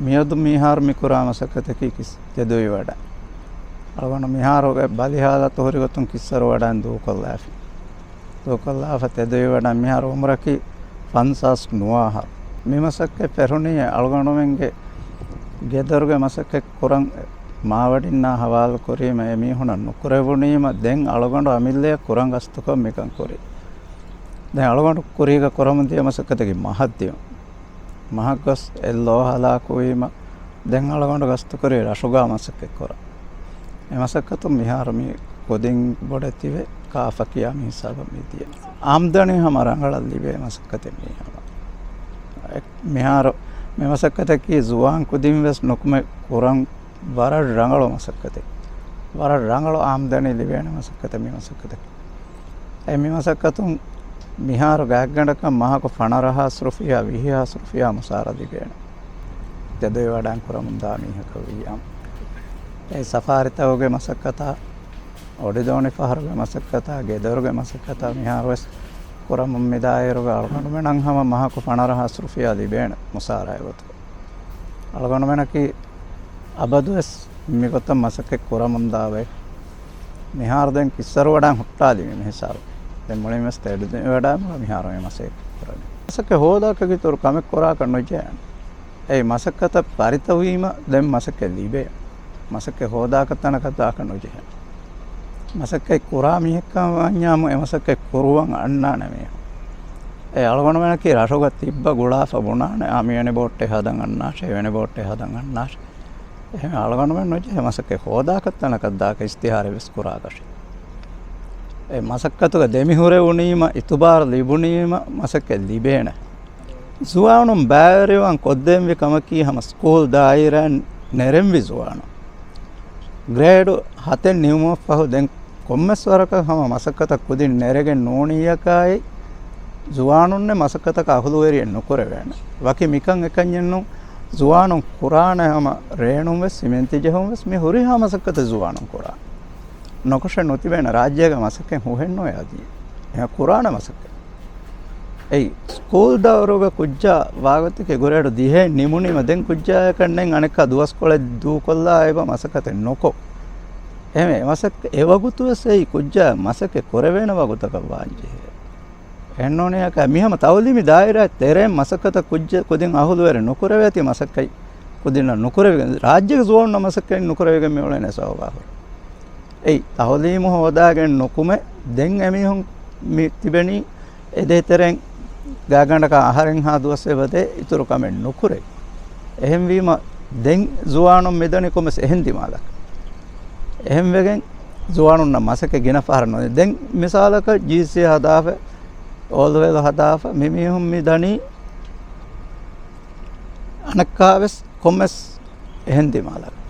මියදු මිහාර මිකුරාම සකතකි කිස් තෙදුයි වඩා අලවන මිහාරෝගේ බලිහාලා තොහරිගතුන් කිස්සර වඩාන් දූකොල්ලාෆි දූකොල්ලාෆ තෙදුයි වඩා මිහාර උම්රකි ෆන්සස් නුවාහ මිමසක්කේ පෙරුණිය අලගණොමෙන්ගේ ගෙදරුගේ මසක්කේ කුරන් මාවඩින්නා හවාල් කොරීම එමිහුණ නුකුරෙවුණීම දැන් අලගණ්ඩ අමිල්ලේ කුරන් ගස්තුක මිකන් කොරි දැන් අලගණ්ඩ කුරීග කොරමුදිය මසක්කතකි මහද්දිය මහගස් එල්ලෝ හලාකුවීම දැන් අලගණ්ඩ ගස්තු කරේ රසුගා මසක්කේ කොර එමසක්කතු මිහාරමි කොදින් බොඩතිවේ කාෆකියා මිහිසාබ මිදිය ආම්දණි හමරංගල ලිබේ මසක්කතේ මිහාර මෙමසක්කතකි ජුවාන් කුදින් වෙස් නොකුම කුරන් වර රංගල මසක්කතේ වර රංගල ආම්දණි ලිබේන මසක්කත මේ මසක්කත මේ මසක්කතුන් මිහාර ගෑග්ගණක මහක ෆනරහස් රුෆියා විහිහස් රුෆියා මුසාර ලිබේන තෙදේ වඩාන් කරමුදා මිහක වියම් ඒ සෆාරිතවගේ මසක්කතා ඔඩිදෝනි ෆහරගේ මසක්කතා ගෙදරුගේ මසක්කතා මිහාර වෙස් කොරම් මෙදායරුගේ අලගොණුමෙනන් හම මහක ෆනරහස් රුෆියා ලිබේන මුසාරයවත අලගොණුමෙනකි අබදුස් මිගොත මසකේ කොරමුන්දාවේ මිහාරදෙන් කිස්සර වඩාන් හුට්ටාලි මේ හිසාර දැන් මොළේ මස් තෙඩ වඩාම මිහාර මේ මසේ කරන්නේ මසකේ හොදාකගේ තොර කමෙක් කොරා කරනොජේ ඒ මසකත පරිත වීම දැන් මසකේ ලිබේ මසකේ හොදාකතන කතා කරනොජේ මසකේ කොරා මිහකම වඤ්ඤාම මසකේ කොරුවන් අන්නා නෙමෙයි ඒ අලගොණුමෙනකි රසෝග තිබ්බ ගුලාස වුණානේ ආමියනේ බෝට්ටේ හදන් අන්නාෂේ වෙනේ බෝට්ටේ හදන් අන්නාෂේ එහෙම අලගොණුමෙන් නොජේ මසකේ හොදාකතන කද්දාක ඉස්තිහාරෙ වෙස් කුරාගෂි ඒ මසක්කතුක දෙමිහුරේ වුණීම ඉතුබාර ලිබුණීම මසකේ ලිබේන සුවානුම් බෑරෙවන් කොද්දෙන් වේ කමකී හම ස්කූල් දායිරන් නෙරෙම් විසුවාන ග්‍රේඩ් 7 නියම පහු දැන් කොම්මස්වරක හම මසක්කත කුදින් නෙරගෙන නෝණියකයි සුවානුන්නේ මසක්කතක අහුළු වෙරියෙන් නොකර වෙන වකි මිකන් එකන්යන්නු සුවානුන් කුරාන හම රේණුම් වෙස් සිමෙන්ති ජහුම් වෙස් මේ හොරි හම මසක්කත සුවානුන් කුරා නොකෂ නොතිබෙන රාජ්‍යයක මසකෙන් හොහෙන්නෝ යදී එහ කුරාන මසක ඒ ස්කූල් දවරෝග කුජ්ජා වාගතික ගොරේඩ දිහේ නිමුනිම දැන් කුජ්ජාය කන්නෙන් අනෙක් දුවස් කොළ දූ කොල්ලා ඒව මසකතෙන් නොකෝ එහෙම මසක ඒ වගුතුවසෙයි කුජ්ජා මසකේ කොර වෙන වගුතක වාංජේ එන්නෝනේ යක මිහම තවලිමි දායරා තෙරෙන් මසකත කුජ්ජ කොදින් අහුළු වෙර නොකර වේති මසකයි කොදින් නොකර රාජ්‍යක සෝන්න මසකෙන් නොකර වෙගෙ මෙවල නැසවවා ඒ තවලිම හොදාගෙන නොකුම දැන් එමිහුන් තිබෙනි එදෙතරෙන් ගාගණ්ඩක ආහාරෙන් හා දුවසෙවදේ ඉතුරු කමෙන් නොකුරේ එහෙම් වීම දැන් සුවානුම් මෙදනි කොමස් එහෙන් දිමාලක් එහෙම් වෙගෙන් සුවානුන්න මසකේ ගෙන පාරනෝ දැන් මිසාලක ජීසී හදාව ඕල්වෙල හදාව මෙමිහුම් මිදනි අනක්කාවස් කොමස් එහෙන් දිමාලක්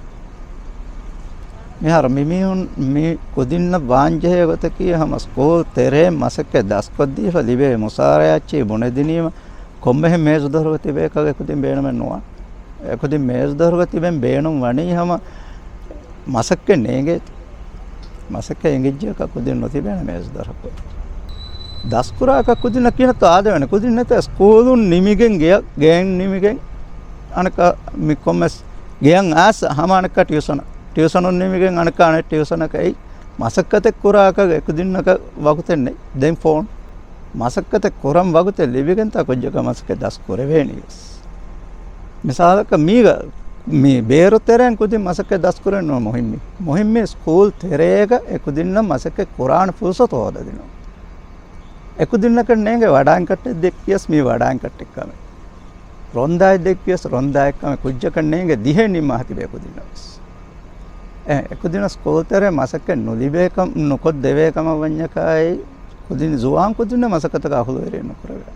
මිහාර මිමිහුන් මේ කොදින්න වාංජය ගතකී හම ස්කෝල් තෙරේ මසකේ දස්කොද්දීව ලිබේ මුසාරයච්චි බොනෙදිනීම කොම්මෙහ මේසු දරුවති බේකගේ කුදින් බේනම නොවා එකුදින් මේසු දරුවති බෙන් බේනුම් වණී හම මසකේ නේගේ මසකේ එංගිජ්ජක කුදින් නොතිබෙන මේසු දරුවක දස්කුරාක කුදින්න කියන තාද වෙන කුදින් නැත ස්කෝලුන් නිමිගෙන් ගේන් නිමිගෙන් අනක මිකොමස් ගේන් ආස හම අනක ටියුෂන් නිමිගෙන් අනකාන ටියුෂනකයි මසක්කතේ කුරාක එකුදින්නක වගුතෙන්නේ දැන් ෆෝන් මසක්කතේ කුරම් වගුතේ ලිබිගෙන් තා කොජ්ජක මසකේ දස් කුර වේනිස් මිසාලක මේ බේරතරෙන් කුදින් මසකේ දස් කුරෙන් නෝ මොහිම්මේ ස්කූල් තෙරේක එකුදින්න මසකේ කුරාන ෆුල්සත හොද දිනෝ එකුදින්නක නේගේ වඩාන් කට්ටේ දෙක්කියස් මේ වඩාන් කට්ටෙක්කම රොන්දායි දෙක්කියස් රොන්දායක්කම කොජ්ජක නේගේ දිහෙ නිමහති බේකුදින්නස් එකුදින ස්කූල් තරේ මසකේ නොලිබේකම් නොකොත් දෙවේකම වඤ්ඤකයි කුදින සුවාන් කුදින මසකතක අහුළු වෙරෙන්න කරවේ